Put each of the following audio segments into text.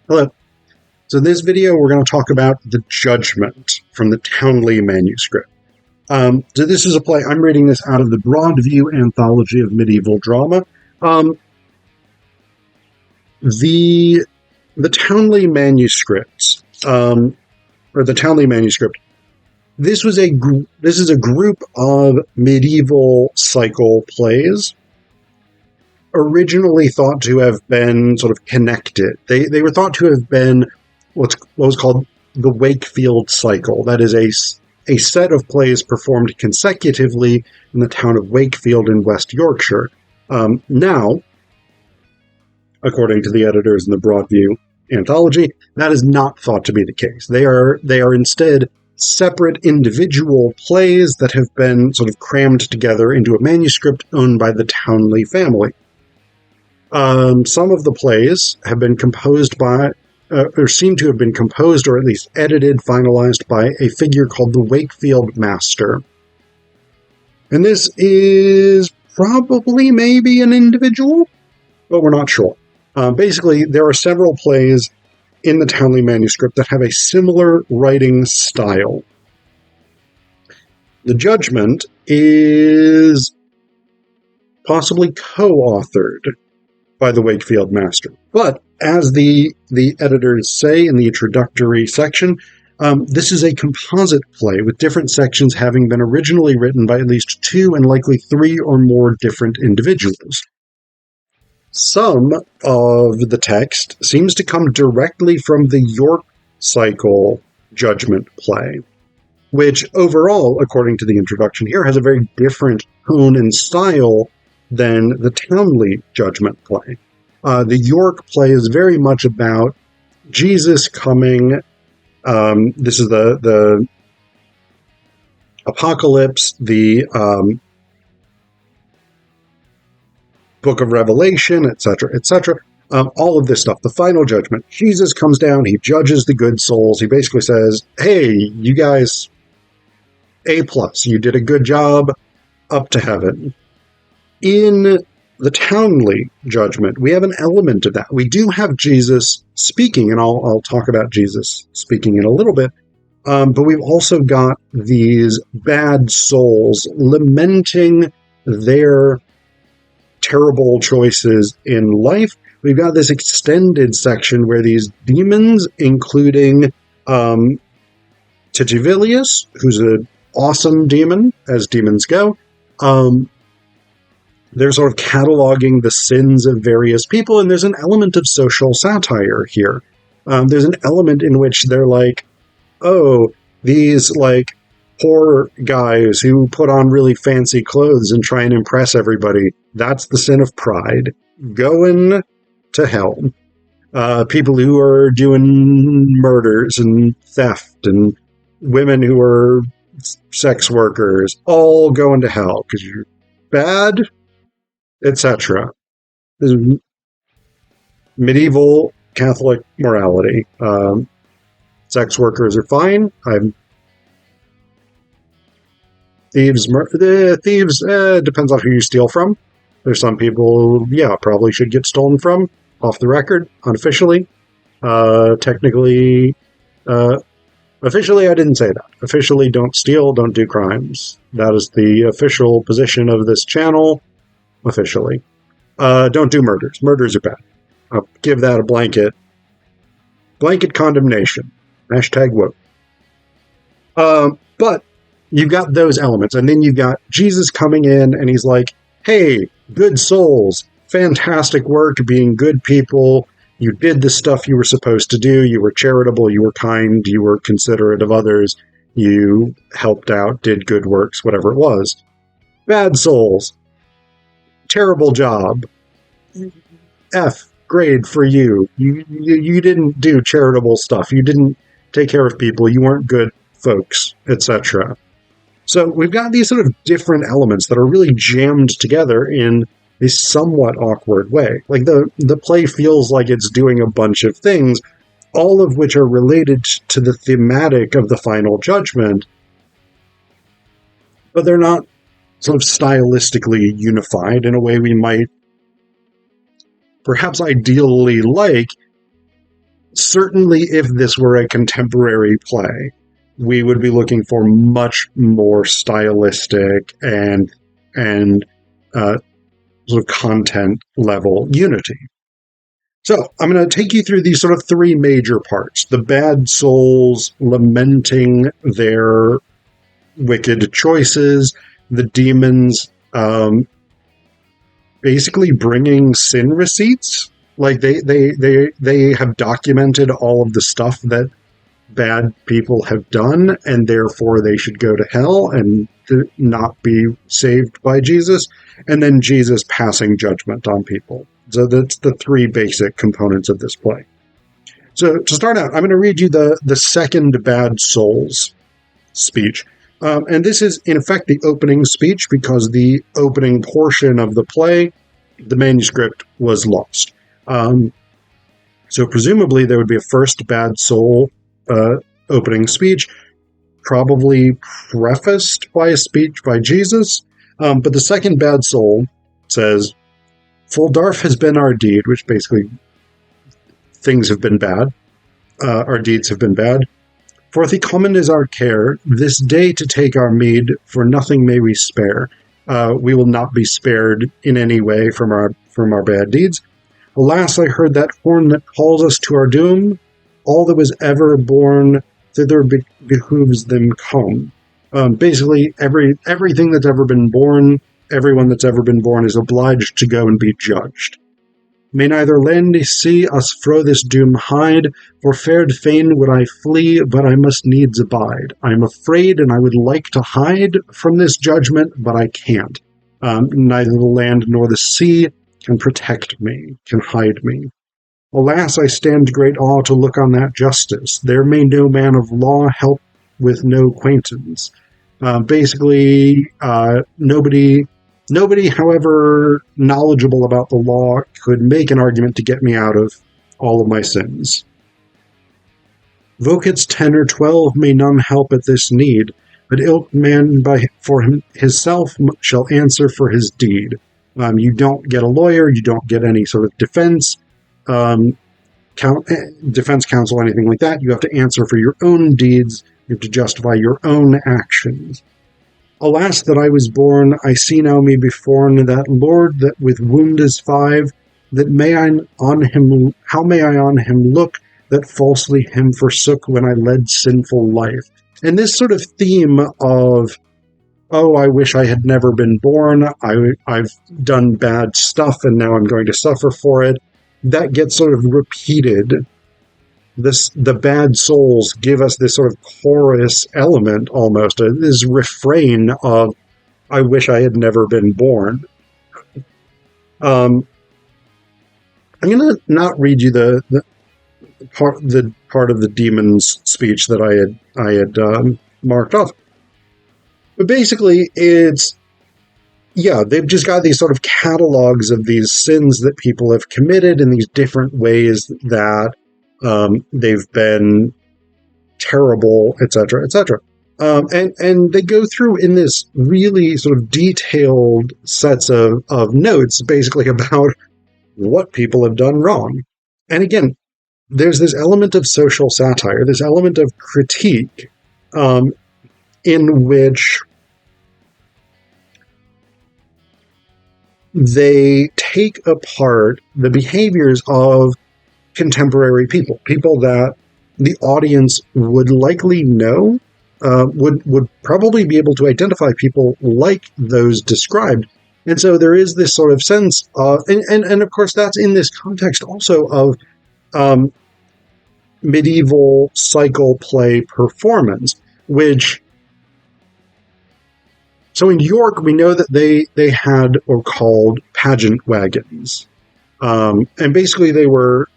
Hello. So in this video, we're going to talk about the Judgement from the Towneley Manuscript. So this is a play. I'm reading this out of the Broadview Anthology of Medieval Drama. The Towneley Manuscript, or the Towneley Manuscript. This is a group of medieval cycle plays, originally thought to have been sort of connected. They were thought to have been what was called the Wakefield cycle. That is a set of plays performed consecutively in the town of Wakefield in West Yorkshire. Now, according to the editors in the Broadview Anthology, that is not thought to be the case. They are instead separate individual plays that have been sort of crammed together into a manuscript owned by the Towneley family. Some of the plays have been composed by, or seem to have been composed or at least edited, finalized by a figure called the Wakefield Master. And this is probably maybe an individual, but we're not sure. Basically, there are several plays in the Towneley manuscript that have a similar writing style. The Judgement is possibly co-authored by the Wakefield Master. But, as the editors say in the introductory section, this is a composite play with different sections having been originally written by at least 2 and likely 3 or more different individuals. Some of the text seems to come directly from the York cycle Judgement play, which overall, according to the introduction here, has a very different tone and style than the Towneley Judgement play. The York play is very much about Jesus coming. This is the Apocalypse, the Book of Revelation, etc., etc. All of this stuff, the final judgment. Jesus comes down, he judges the good souls. He basically says, hey, you guys, A+, you did a good job, up to heaven. In the Towneley Judgement, we have an element of that. We do have Jesus speaking, and I'll talk about Jesus speaking in a little bit, but we've also got these bad souls lamenting their terrible choices in life. We've got this extended section where these demons, including Tigivilius, who's an awesome demon, as demons go, they're sort of cataloging the sins of various people, and there's an element of social satire here. There's an element in which they're like, oh, these, like, poor guys who put on really fancy clothes and try and impress everybody, that's the sin of pride. Going to hell. People who are doing murders and theft and women who are sex workers, all going to hell because you're bad, etc. This is medieval Catholic morality. Sex workers are fine. Thieves depends on who you steal from. There's some people, probably should get stolen from, off the record, unofficially. Technically, officially I didn't say that. Officially, don't steal, don't do crimes. That is the official position of this channel, officially. Don't do murders. Murders are bad. I'll give that a blanket condemnation. #woke. But you've got those elements, and then you've got Jesus coming in, and he's like, hey, good souls, fantastic work, being good people, you did the stuff you were supposed to do, you were charitable, you were kind, you were considerate of others, you helped out, did good works, whatever it was. Bad souls, terrible job, F grade for you. You didn't do charitable stuff, you didn't take care of people, you weren't good folks, etc. So we've got these sort of different elements that are really jammed together in a somewhat awkward way. Like the play feels like it's doing a bunch of things, all of which are related to the thematic of the final judgment, but they're not sort of stylistically unified in a way we might perhaps ideally like. certainly if this were a contemporary play, we would be looking for much more stylistic and sort of content level unity. So I'm going to take you through these sort of three major parts. The bad souls lamenting their wicked choices, the demons basically bringing sin receipts. Like they have documented all of the stuff that bad people have done, and therefore they should go to hell and not be saved by Jesus. And then Jesus passing judgment on people. So that's the three basic components of this play. So to start out, I'm going to read you the second Bad Souls speech. And this is, in effect, the opening speech, because the opening portion of the play, the manuscript, was lost. So presumably there would be a first Bad Soul opening speech, probably prefaced by a speech by Jesus. But the second Bad Soul says, "Full darf has been our deed," which basically things have been bad. Our deeds have been bad. "Forth y common is our care, this day to take our meed, for nothing may we spare." We will not be spared in any way from our bad deeds. "Alas, I heard that horn that calls us to our doom. All that was ever born thither behooves them come." Basically, everything that's ever been born, everyone that's ever been born is obliged to go and be judged. "May neither land nor sea us fro this doom hide, for fair fain would I flee, but I must needs abide. I am afraid, and I would like to hide from this judgment, but I can't. Neither the land nor the sea can protect me, can hide me. Alas, I stand great awe to look on that justice. There may no man of law help with no acquaintance." Basically, nobody, however knowledgeable about the law, could make an argument to get me out of all of my sins. "Vocats 10 or 12 may none help at this need, but ilk man for himself shall answer for his deed." You don't get a lawyer, you don't get any sort of defense counsel, anything like that. You have to answer for your own deeds. You have to justify your own actions. "Alas, that I was born, I see now me beforn, that Lord that with wound is 5, that how may I on him look, that falsely him forsook when I led sinful life." And this sort of theme of, oh, I wish I had never been born, I've done bad stuff and now I'm going to suffer for it, that gets sort of repeated. The bad souls give us this sort of chorus element almost, this refrain of, I wish I had never been born. I'm going to not read you the part of the demon's speech that I had marked off. But basically, they've just got these sort of catalogs of these sins that people have committed in these different ways that they've been terrible, etc., etc. And they go through in this really sort of detailed sets of notes, basically about what people have done wrong. And again, there's this element of social satire, this element of critique, in which they take apart the behaviors of contemporary people that the audience would likely know, would probably be able to identify people like those described. And so there is this sort of sense of, and of course that's in this context also of medieval cycle play performance, which, so in York, we know that they had or called pageant wagons. And basically they were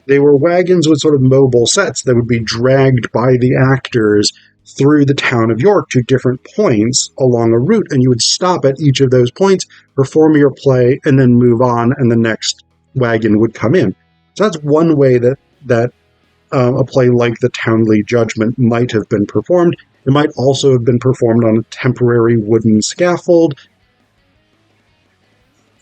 wagons with sort of mobile sets that would be dragged by the actors through the town of York to different points along a route, and you would stop at each of those points, perform your play, and then move on, and the next wagon would come in. So that's one way that a play like the Towneley Judgement might have been performed. It might also have been performed on a temporary wooden scaffold.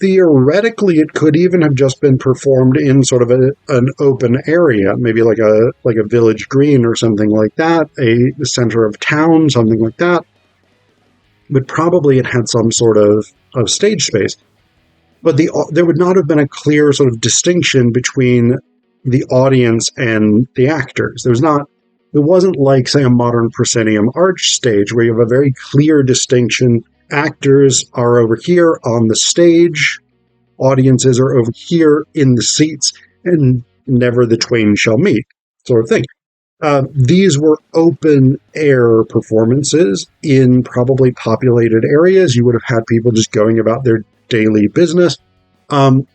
theoretically, it could even have just been performed in sort of an open area, maybe like a village green or something like that, a center of town, something like that. But probably it had some sort of stage space. But there would not have been a clear sort of distinction between the audience and the actors. It wasn't like, say, a modern proscenium arch stage where you have a very clear distinction. Actors are over here on the stage, audiences are over here in the seats, and never the twain shall meet, sort of thing. These were open-air performances in probably populated areas. You would have had people just going about their daily business. And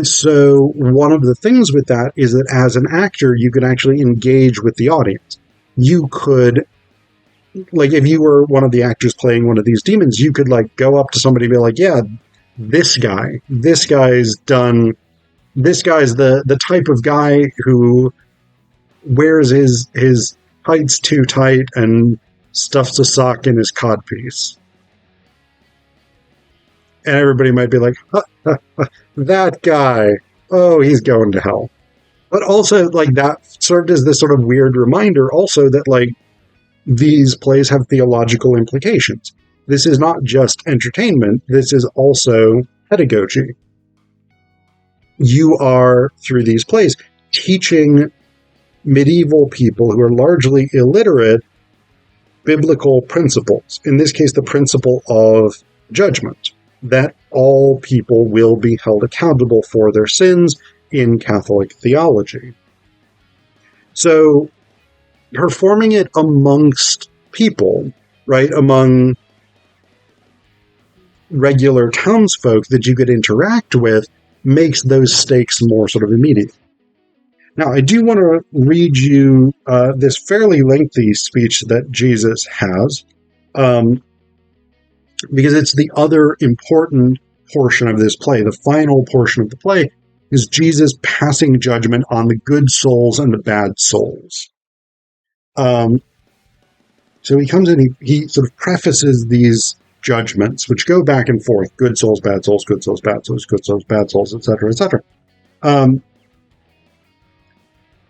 so one of the things with that is that as an actor, you could actually engage with the audience. You could, like, if you were one of the actors playing one of these demons, you could, like, go up to somebody and be like, yeah, this guy's the type of guy who wears his tights too tight and stuffs a sock in his codpiece. And everybody might be like, that guy, oh, he's going to hell. But also, like, that served as this sort of weird reminder also that, like, these plays have theological implications. This is not just entertainment, this is also pedagogy. You are, through these plays, teaching medieval people who are largely illiterate biblical principles. In this case, the principle of judgment, that all people will be held accountable for their sins in Catholic theology. So, performing it amongst people, right, among regular townsfolk that you could interact with, makes those stakes more sort of immediate. Now, I do want to read you this fairly lengthy speech that Jesus has, because it's the other important portion of this play. The final portion of the play is Jesus passing judgment on the good souls and the bad souls. So he comes in, he sort of prefaces these judgments, which go back and forth, good souls, bad souls, good souls, bad souls, good souls, bad souls, etc., etc.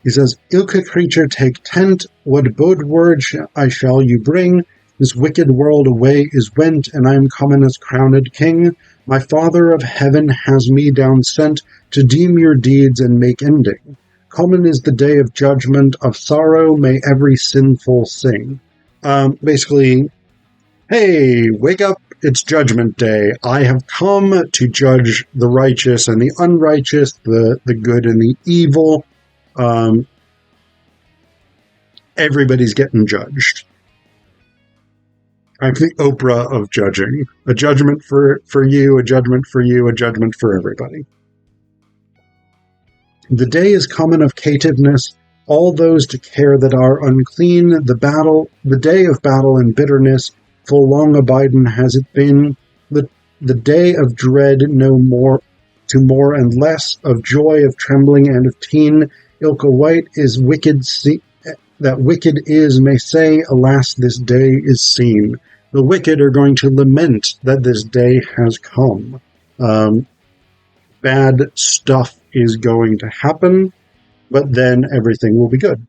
He says, Ilke creature take tent, what bod word I shall you bring? This wicked world away is went, and I am common as crowned king. My Father of heaven has me down sent to deem your deeds and make ending. Common is the day of judgment, of sorrow may every sinful sing. Basically, hey, wake up, it's judgment day. I have come to judge the righteous and the unrighteous, the good and the evil. Everybody's getting judged. I'm the Oprah of judging. A judgment for you, a judgment for you, a judgment for everybody. The day is common of cativeness, all those to care that are unclean, the day of battle and bitterness, full long abiden has it been, the day of dread no more, to more and less, of joy, of trembling, and of teen, ilka white is wicked, that wicked is, may say, alas, this day is seen. The wicked are going to lament that this day has come. Bad stuff is going to happen, but then everything will be good.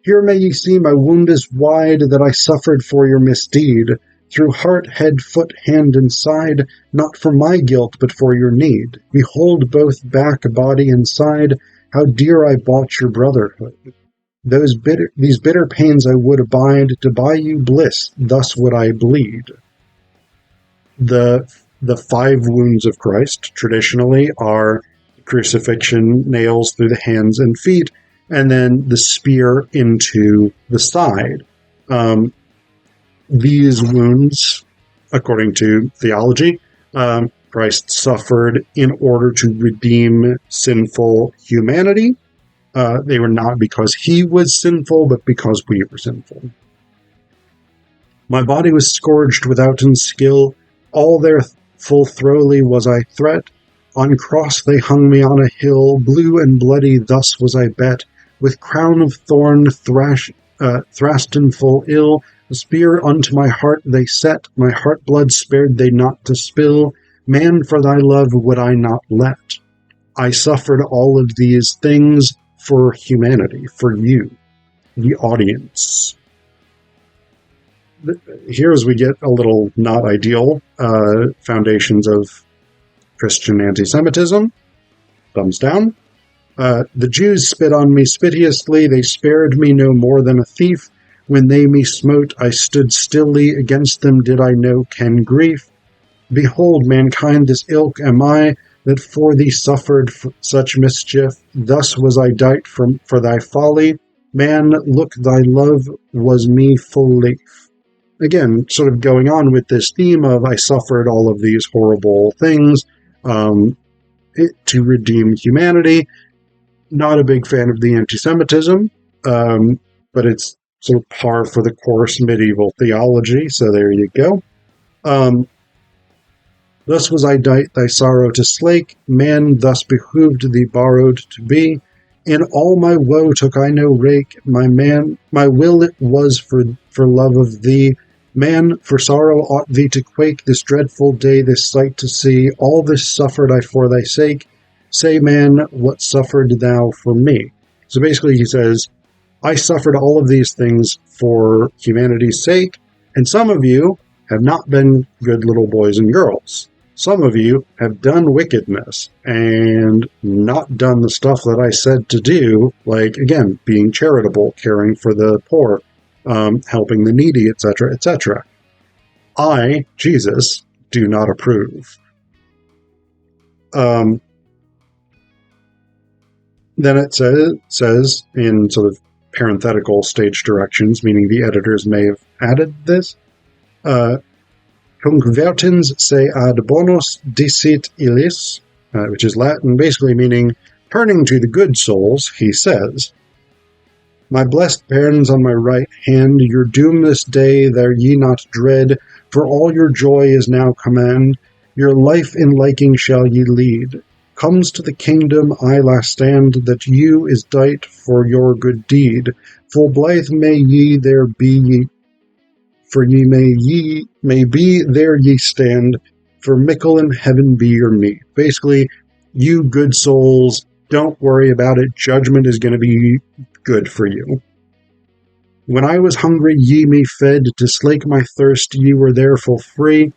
Here may ye see my wound is wide, that I suffered for your misdeed, through heart, head, foot, hand, and side, not for my guilt, but for your need. Behold both back, body, and side, how dear I bought your brotherhood. These bitter pains I would abide, to buy you bliss, thus would I bleed. The 5 wounds of Christ, traditionally, are crucifixion, nails through the hands and feet, and then the spear into the side. These wounds, according to theology, Christ suffered in order to redeem sinful humanity. They were not because he was sinful, but because we were sinful. My body was scourged withouten skill, all their full throwly was I threat. On cross they hung me on a hill, blue and bloody thus was I bet, with crown of thorn thrasten full ill, a spear unto my heart they set, my heart blood spared they not to spill, Man, for thy love would I not let. I suffered all of these things for humanity, for you, the audience. Here's we get a little not ideal foundations of Christian anti-Semitism. Thumbs down. The Jews spit on me spitiously, they spared me no more than a thief. When they me smote, I stood stilly, against them did I no ken grief. Behold, mankind, this ilk am I, that for thee suffered such mischief. Thus was I dight for thy folly. Man, look, thy love was me full lief. Again, sort of going on with this theme of I suffered all of these horrible things to redeem humanity. Not a big fan of the anti-Semitism, but it's sort of par for the course medieval theology, so there you go. Thus was I dight thy sorrow to slake, man, thus behooved thee borrowed to be. In all my woe took I no rake, my will it was for love of thee. Man, for sorrow ought thee to quake, this dreadful day, this sight to see. All this suffered I for thy sake. Say, man, what suffered thou for me? So basically he says, I suffered all of these things for humanity's sake, and some of you have not been good little boys and girls. Some of you have done wickedness and not done the stuff that I said to do, like, again, being charitable, caring for the poor, helping the needy, etc., etc. I, Jesus, do not approve. Then it says in sort of parenthetical stage directions, meaning the editors may have added this, Tunc vertens se ad bonus dicit illis, which is Latin, basically meaning, turning to the good souls, he says, my blessed parents on my right hand, your doom this day there ye not dread, for all your joy is now command, your life in liking shall ye lead. Comes to the kingdom I last stand, that you is dight for your good deed. Full blithe may ye there be, for ye may be there ye stand, for mickle in heaven be your meat. Basically, you good souls, don't worry about it, judgment is going to be good for you. When I was hungry, ye me fed, to slake my thirst ye were there full free.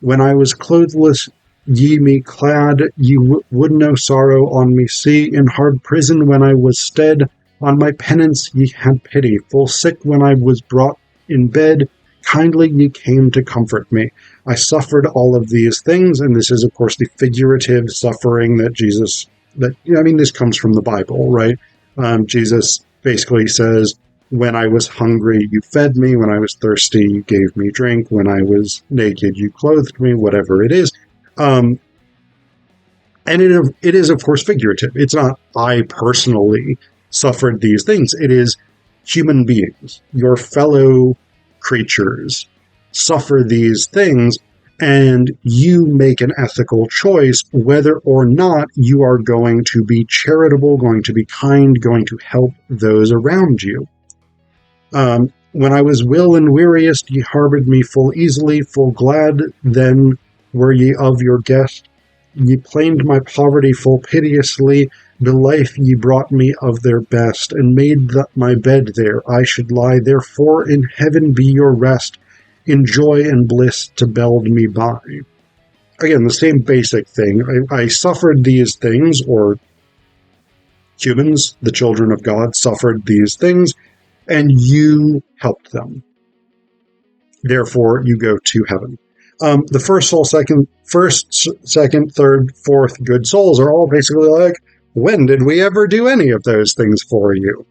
When I was clothless, ye me clad, ye would no sorrow on me see. In hard prison when I was stead, on my penance ye had pity. Full sick when I was brought in bed, kindly ye came to comfort me. I suffered all of these things, and this is, of course, the figurative suffering that Jesus, this comes from the Bible, right? Jesus basically says, when I was hungry, you fed me. When I was thirsty, you gave me drink. When I was naked, you clothed me, whatever it is. And it is, of course, figurative. It's not, I personally suffered these things. It is human beings, your fellow creatures, suffer these things, and you make an ethical choice whether or not you are going to be charitable, going to be kind, going to help those around you. When I was ill and weariest, ye harbored me full easily, full glad then were ye of your guest. Ye plained my poverty full piteously, the life ye brought me of their best, and made my bed there I should lie. Therefore in heaven be your rest, in joy and bliss to beld me by. Again, the same basic thing. I suffered these things, or humans, the children of God, suffered these things, and you helped them. Therefore, you go to heaven. The first soul, second, third, fourth good souls are all basically like, when did we ever do any of those things for you?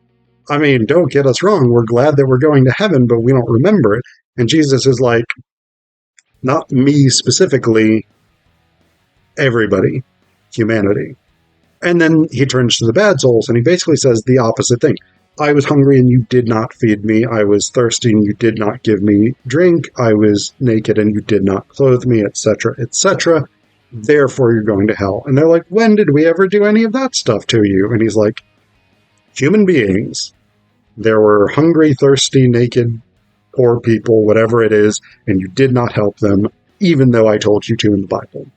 I mean, don't get us wrong. We're glad that we're going to heaven, but we don't remember it. And Jesus is like, not me specifically, everybody, humanity. And then he turns to the bad souls, and he basically says the opposite thing. I was hungry and you did not feed me. I was thirsty and you did not give me drink. I was naked and you did not clothe me, etc., etc. Therefore, you're going to hell. And they're like, when did we ever do any of that stuff to you? And he's like, human beings. There were hungry, thirsty, naked, poor people, whatever it is, and you did not help them, even though I told you to in the Bible.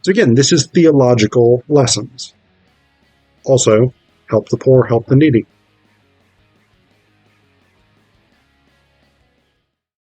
So again, this is theological lessons. Also, help the poor, help the needy.